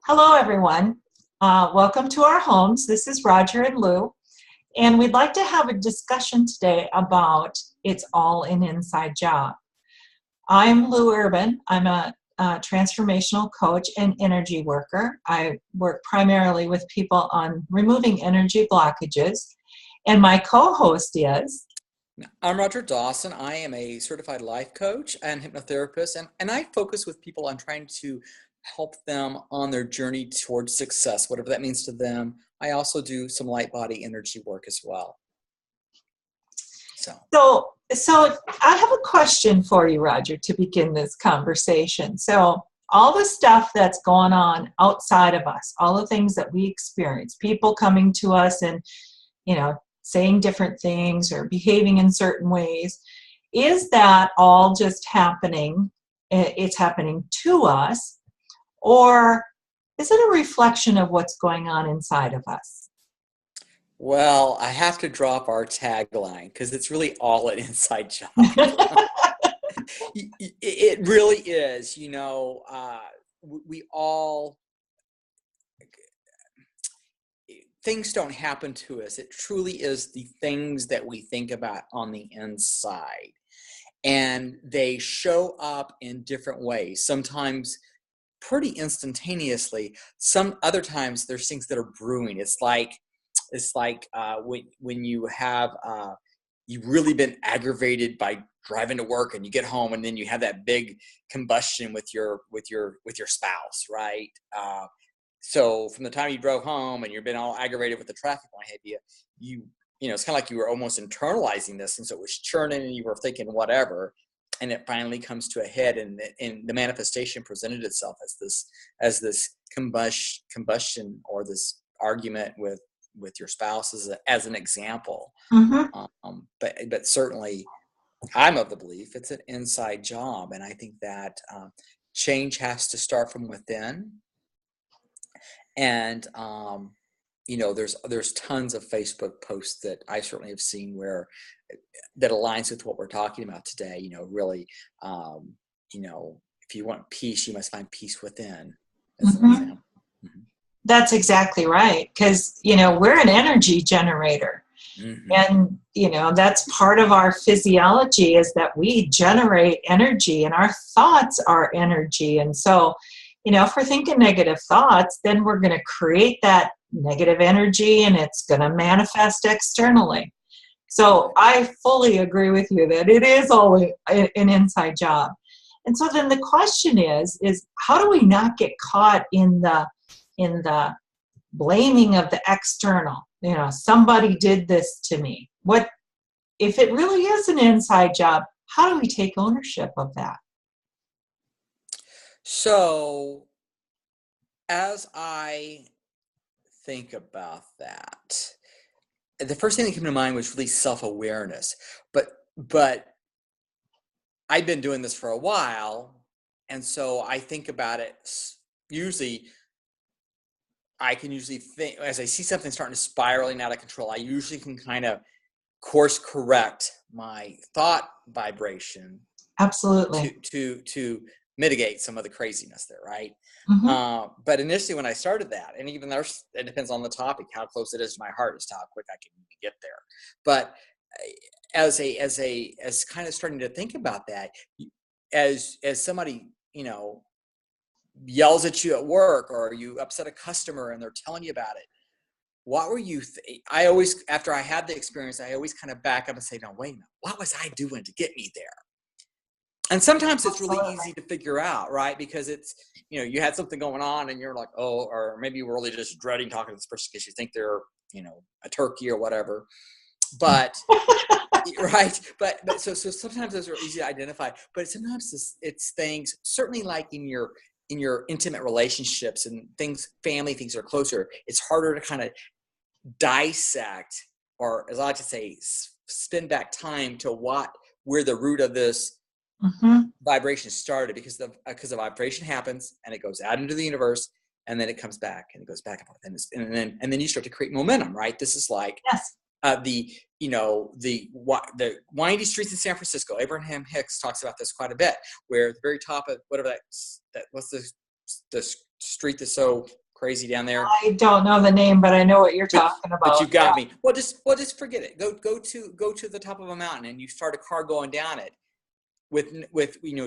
Hello, everyone. Welcome to our homes. This is Roger and Lou, and we'd like to have a discussion today about It's All an Inside Job. I'm Lou Urban. I'm a transformational coach and energy worker. I work primarily with people on removing energy blockages, and my co-host is... I'm Roger Dawson. I am a certified life coach and hypnotherapist, and I focus with people on trying to help them on their journey towards success, whatever that means to them. I also do some light body energy work as well. So I have a question for you, Roger, to begin this conversation. So all the stuff that's going on outside of us, all the things that we experience, people coming to us and, saying different things or behaving in certain ways, is that all just happening? It's happening to us, or is it a reflection of what's going on inside of us? Well, I have to drop our tagline because it's really all an inside job. It really is. We all, things don't happen to us. It truly is the things that we think about on the inside. And they show up in different ways, sometimes pretty instantaneously. Some other times there's things that are brewing. It's like when you have you've really been aggravated by driving to work, and you get home, and then you have that big combustion with your spouse, right? So from the time you drove home and you've been all aggravated with the traffic on ahead of you, it's kind of like you were almost internalizing this, and so it was churning, and you were thinking whatever, and it finally comes to a head, and the manifestation presented itself as this combustion or this argument with your spouse as an example. Mm-hmm. But certainly I'm of the belief it's an inside job, and I think that change has to start from within. And there's tons of Facebook posts that I certainly have seen where that aligns with what we're talking about today. Really, if you want peace, you must find peace within, as an Mm-hmm. example. Mm-hmm. That's exactly right, because we're an energy generator. Mm-hmm. And that's part of our physiology, is that we generate energy, and our thoughts are energy. And so if we're thinking negative thoughts, then we're going to create that negative energy, and it's going to manifest externally. So I fully agree with you that it is all an inside job. And so then the question is how do we not get caught in the blaming of the external? Somebody did this to me. What if it really is an inside job? How do we take ownership of that? So as I think about that, the first thing that came to mind was really self-awareness. But I've been doing this for a while, and so I think about it. Usually I can think, as I see something starting to spiraling out of control, I usually can kind of course correct my thought vibration. Absolutely. To mitigate some of the craziness there, right? Mm-hmm. But initially when I started that, and even there's, it depends on the topic, how close it is to my heart as to how quick I can get there. But as kind of starting to think about that, as somebody, yells at you at work, or you upset a customer and they're telling you about it, what were you I always, after I had the experience, I always kind of back up and say, no, wait a minute, what was I doing to get me there? And sometimes it's really easy to figure out, right? Because it's, you had something going on and you're like, oh, or maybe you were really just dreading talking to this person because you think they're, a turkey or whatever. But, right. But so sometimes those are easy to identify, but sometimes it's things, certainly like in your intimate relationships and things, family things are closer. It's harder to kind of dissect, or as I like to say, spin back time to where the root of this vibration started, because the vibration happens and it goes out into the universe, and then it comes back and it goes back and forth, and then you start to create momentum, right? This is like, Yes. The windy streets in San Francisco. Abraham Hicks talks about this quite a bit, where at the very top of whatever that what's the the street that's so crazy down there. I don't know the name, but I know what you're talking about. But you got me. Well, just forget it. Go to the top of a mountain and you start a car going down it with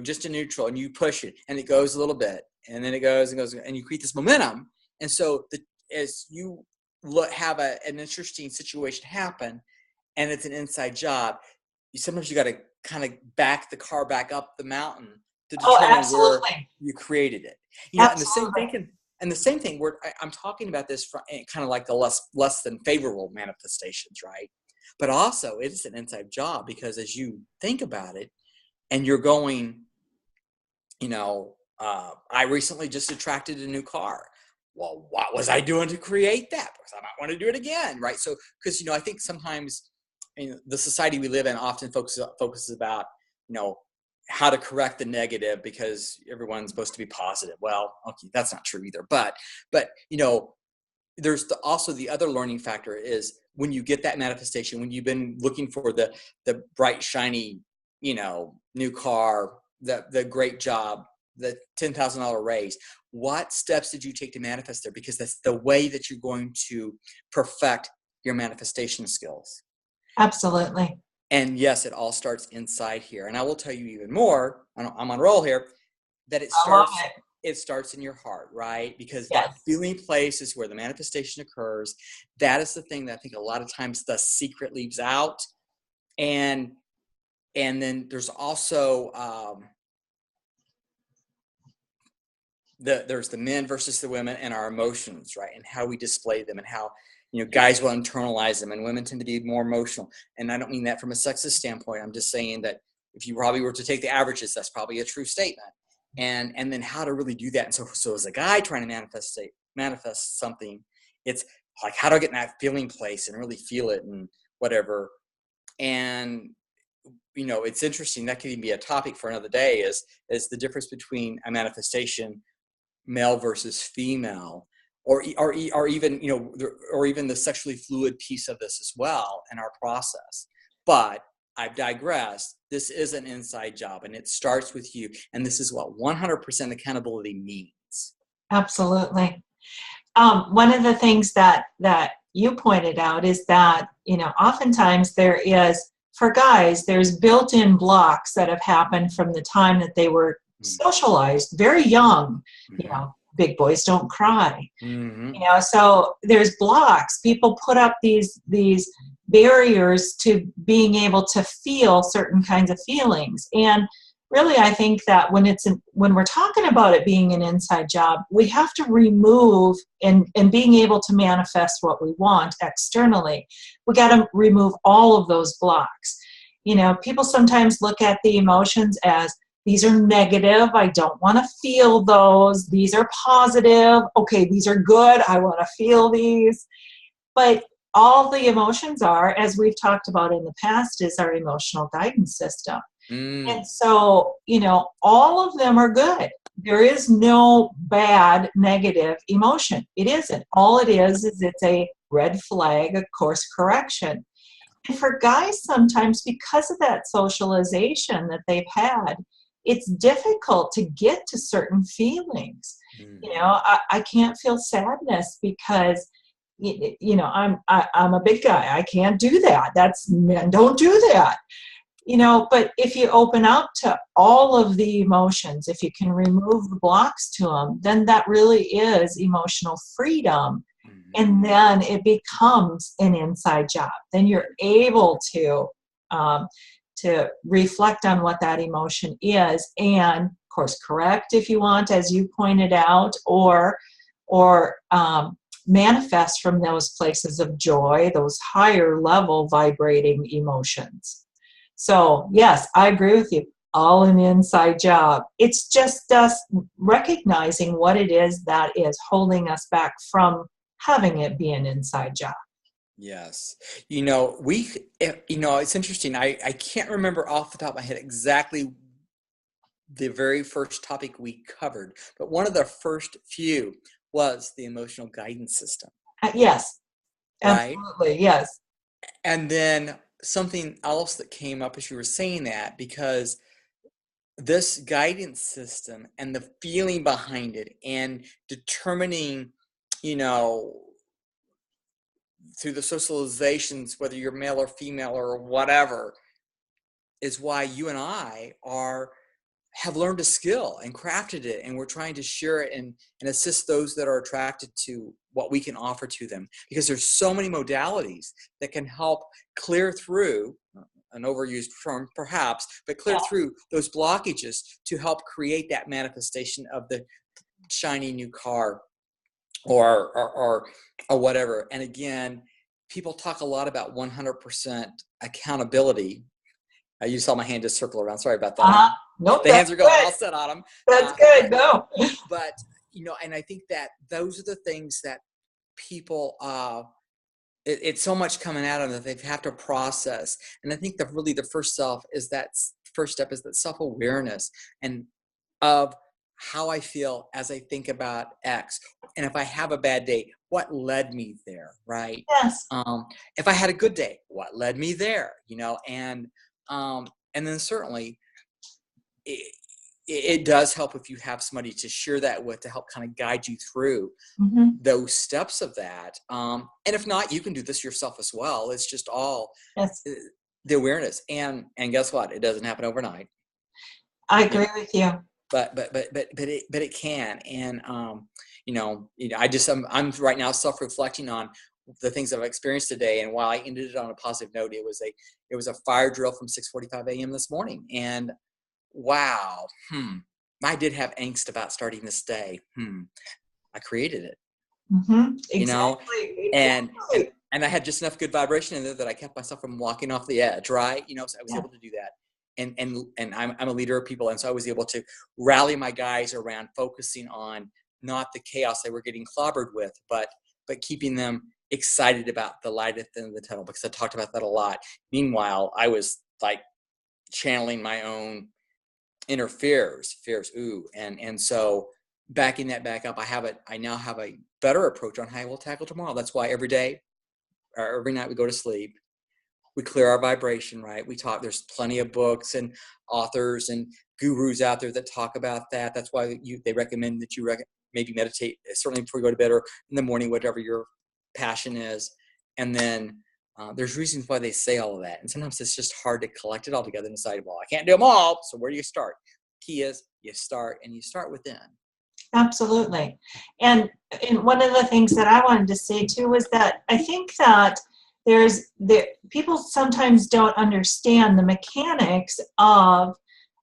just a neutral, and you push it and it goes a little bit and then it goes and goes and you create this momentum. And so as you have an interesting situation happen and it's an inside job, sometimes you got to kind of back the car back up the mountain to determine where you created it. And the same thing I'm talking about this from kind of like the less than favorable manifestations, right? But also it is an inside job, because as you think about it and you're going, I recently just attracted a new car. Well, what was I doing to create that? Because I might want to do it again, right? So, because, I think sometimes the society we live in often focuses about, how to correct the negative because everyone's supposed to be positive. Well, okay, that's not true either. But there's also the other learning factor is when you get that manifestation, when you've been looking for the bright, shiny, new car, the great job, the $10,000 raise, what steps did you take to manifest there? Because that's the way that you're going to perfect your manifestation skills. Absolutely. And yes, it all starts inside here. And I will tell you even more, I'm on roll here, that it starts in your heart, right? Because that feeling place is where the manifestation occurs. That is the thing that I think a lot of times the secret leaves out. And then there's also there's the men versus the women and our emotions, right? And how we display them, and how guys will internalize them and women tend to be more emotional. And I don't mean that from a sexist standpoint. I'm just saying that if you probably were to take the averages, that's probably a true statement. And then how to really do that. And so as a guy trying to manifest something, it's like, how do I get in that feeling place and really feel it and whatever. And, it's interesting. That could even be a topic for another day, is the difference between a manifestation, male versus female, or even the sexually fluid piece of this as well in our process. But I've digressed. This is an inside job, and it starts with you. And this is what 100% accountability means. Absolutely. One of the things that you pointed out is that, oftentimes there is, for guys, there's built-in blocks that have happened from the time that they were socialized very young. Big boys don't cry. So there's blocks. People put up these barriers to being able to feel certain kinds of feelings. And really, I think that when we're talking about it being an inside job, we have to remove and being able to manifest what we want externally. We got to remove all of those blocks. People sometimes look at the emotions as, these are negative, I don't want to feel those. These are positive, okay, these are good, I want to feel these. But all the emotions are, as we've talked about in the past, is our emotional guidance system. And so, all of them are good. There is no bad, negative emotion. It isn't. All it is it's a red flag, a course correction. And for guys, sometimes because of that socialization that they've had, it's difficult to get to certain feelings. I can't feel sadness because, I'm a big guy. I can't do that. Men don't do that. But if you open up to all of the emotions, if you can remove the blocks to them, then that really is emotional freedom. And then it becomes an inside job. Then you're able to reflect on what that emotion is and, of course, correct if you want, as you pointed out, or manifest from those places of joy, those higher level vibrating emotions. So, yes, I agree with you. All an inside job. It's just us recognizing what it is that is holding us back from having it be an inside job. Yes. It's interesting. I can't remember off the top of my head exactly the very first topic we covered, but one of the first few was the emotional guidance system. Yes. Right? Absolutely. Yes. And then something else that came up as you were saying that, because this guidance system and the feeling behind it and determining, you know, through the socializations, whether you're male or female or whatever, is why you and I have learned a skill and crafted it, and we're trying to share it and assist those that are attracted to what we can offer to them, because there's so many modalities that can help clear through, an overused term perhaps, but clear through those blockages to help create that manifestation of the shiny new car or whatever. And again, people talk a lot about 100% accountability. You saw my hand just circle around. Sorry about that. Nope, the hands are going good. all set on them. That's good. No. But, you know, and I think that those are the things that people, it's so much coming at them that they have to process. And I think that really the first step is that self-awareness and of how I feel as I think about X. And if I have a bad day, what led me there, right? Yes. If I had a good day, what led me there, you know? And then certainly it does help if you have somebody to share that with, to help kind of guide you through those steps of that. And if not, you can do this yourself as well. It's just all the awareness. And guess what? It doesn't happen overnight. I agree with you. But it can. And you know, I'm right now self-reflecting on the things I've experienced today. And while I ended it on a positive note, it was a fire drill from 6:45 a.m. this morning. And wow, I did have angst about starting this day. I created it. Exactly. You know, and I had just enough good vibration in there that I kept myself from walking off the edge, right? You know, so I was able to do that. And I'm a leader of people, and so I was able to rally my guys around focusing on not the chaos they were getting clobbered with, but keeping them excited about the light at the end of the tunnel, because I talked about that a lot. Meanwhile, I was like channeling my own inner fears, and so backing that back up, I now have a better approach on how I will tackle tomorrow. That's why every night we go to sleep, we clear our vibration, right? There's plenty of books and authors and gurus out there that talk about that. That's why they recommend that you maybe meditate, certainly before you go to bed or in the morning, whatever your passion is. And then there's reasons why they say all of that. And sometimes it's just hard to collect it all together and decide, well, I can't do them all. So where do you start? Key is you start within. Absolutely. And one of the things that I wanted to say too was that I think that people sometimes don't understand the mechanics of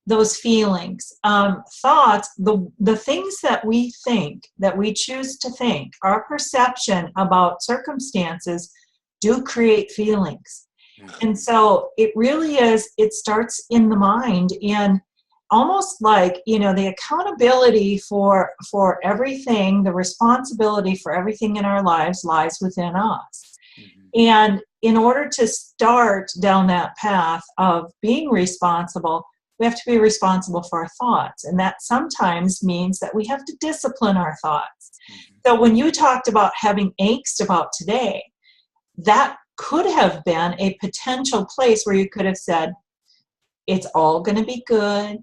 those feelings, thoughts, the things that we think, that we choose to think, our perception about circumstances do create feelings. And so it starts in the mind, and almost like, you know, the accountability for everything, the responsibility for everything in our lives lies within us. And in order to start down that path of being responsible, we have to be responsible for our thoughts. And that sometimes means that we have to discipline our thoughts. So when you talked about having angst about today, that could have been a potential place where you could have said, it's all going to be good.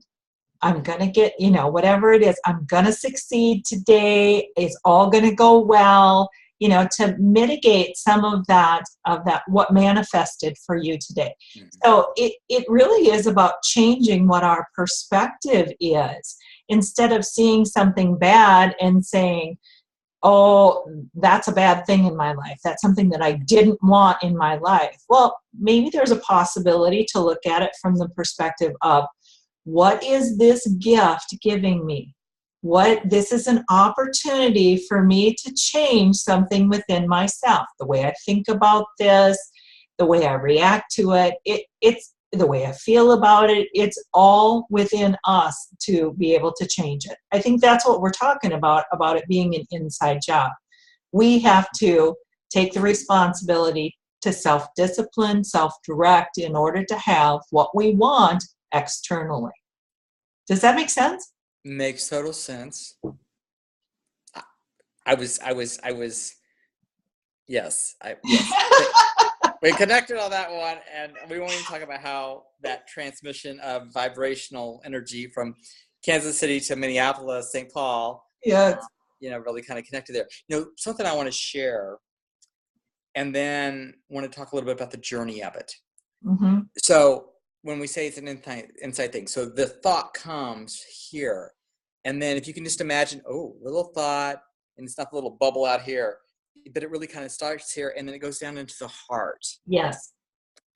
I'm going to get, you know, whatever it is, I'm going to succeed today. It's all going to go well, you know, to mitigate some of that, what manifested for you today. So it really is about changing what our perspective is. Instead of seeing something bad and saying, oh, that's a bad thing in my life, that's something that I didn't want in my life. Well, maybe there's a possibility to look at it from the perspective of, what is this gift giving me? This is an opportunity for me to change something within myself. The way I think about this, the way I react to it, it's the way I feel about it. It's all within us to be able to change it. I think that's what we're talking about it being an inside job. We have to take the responsibility to self-discipline, self-direct in order to have what we want externally. Does that make sense? Makes total sense. I was yes. We connected on that one, and we won't even talk about how that transmission of vibrational energy from Kansas City to Minneapolis, St. Paul, Yes. Really kind of connected there. Something I want to share, and then want to talk a little bit about the journey of it. Mm-hmm. So when we say it's an insight thing, so the thought comes here, and then if you can just imagine, little thought, and it's not the little bubble out here, but it really kind of starts here, and then it goes down into the heart. Yes.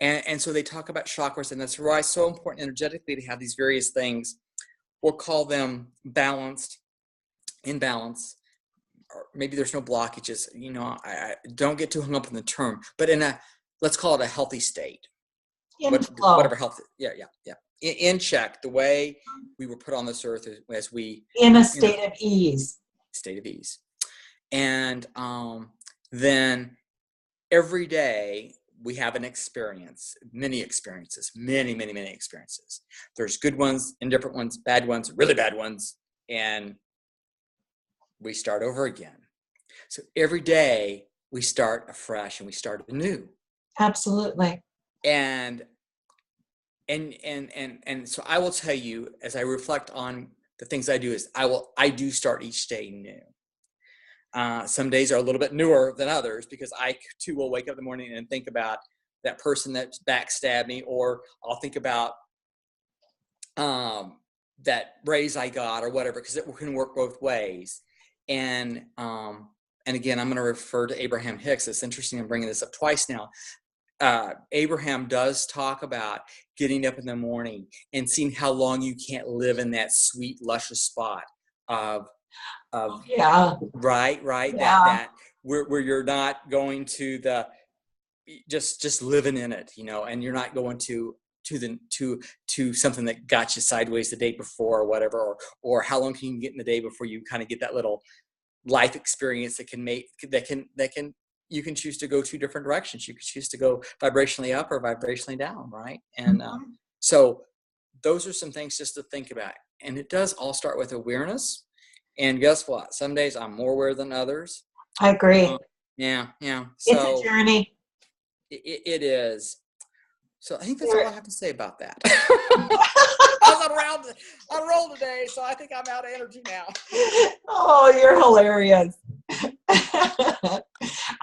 And so they talk about chakras, and that's why it's so important energetically to have these various things. We'll call them balanced, in balance, or maybe there's no blockages. I don't get too hung up in the term, but let's call it a healthy state. Whatever health. Yeah. In check, the way we were put on this earth as we in a state of ease. State of ease. And then every day we have an experience, many experiences, many experiences. There's good ones, indifferent ones, bad ones, really bad ones, and we start over again. So every day we start afresh and we start anew. Absolutely. And so I will tell you, as I reflect on the things I do, is I do start each day new. Some days are a little bit newer than others because I too will wake up in the morning and think about that person that backstabbed me, or I'll think about that raise I got or whatever, because it can work both ways. And again, I'm going to refer to Abraham Hicks. It's interesting. I'm bringing this up twice now. Abraham does talk about getting up in the morning and seeing how long you can't live in that sweet, luscious spot of yeah, right, yeah. that where you're not going to the just living in it, and you're not going to something that got you sideways the day before or whatever, or how long can you get in the day before you kind of get that little life experience that can you can choose to go two different directions. You can choose to go vibrationally up or vibrationally down, right? And so those are some things just to think about. And it does all start with awareness. And guess what? Some days I'm more aware than others. I agree. Yeah. So, it's a journey. It is. So I think that's all I have to say about that. I was on roll today, so I think I'm out of energy now. Oh, you're hilarious.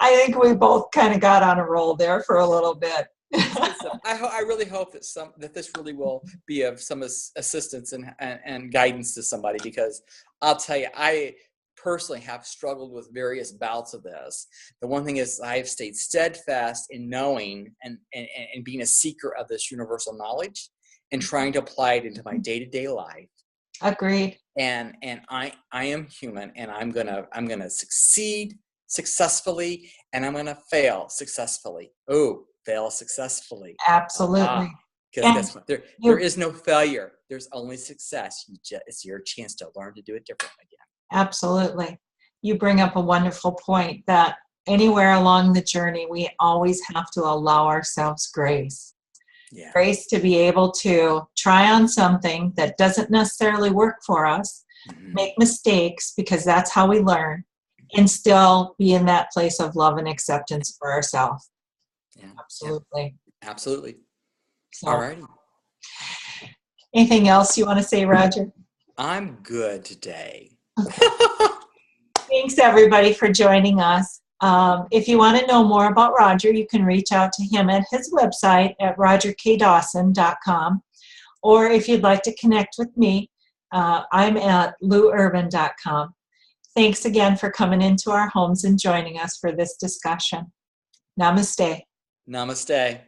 I think we both kind of got on a roll there for a little bit. I really hope that this really will be of some assistance and guidance to somebody, because I'll tell you, I personally have struggled with various bouts of this. The one thing is I've stayed steadfast in knowing and being a seeker of this universal knowledge and trying to apply it into my day-to-day life. Agreed. And I am human, and I'm gonna succeed successfully, and I'm gonna fail successfully. Fail successfully. Absolutely. Because guess what? There is no failure. There's only success. It's your chance to learn to do it differently again. Absolutely. You bring up a wonderful point that anywhere along the journey, we always have to allow ourselves grace. Yeah. Grace to be able to try on something that doesn't necessarily work for us, make mistakes, because that's how we learn, and still be in that place of love and acceptance for ourselves. Yeah. Absolutely. Yeah. Absolutely. So, all righty. Anything else you want to say, Roger? I'm good today. Thanks, everybody, for joining us. If you want to know more about Roger, you can reach out to him at his website at rogerkdawson.com. Or if you'd like to connect with me, I'm at louurban.com. Thanks again for coming into our homes and joining us for this discussion. Namaste. Namaste.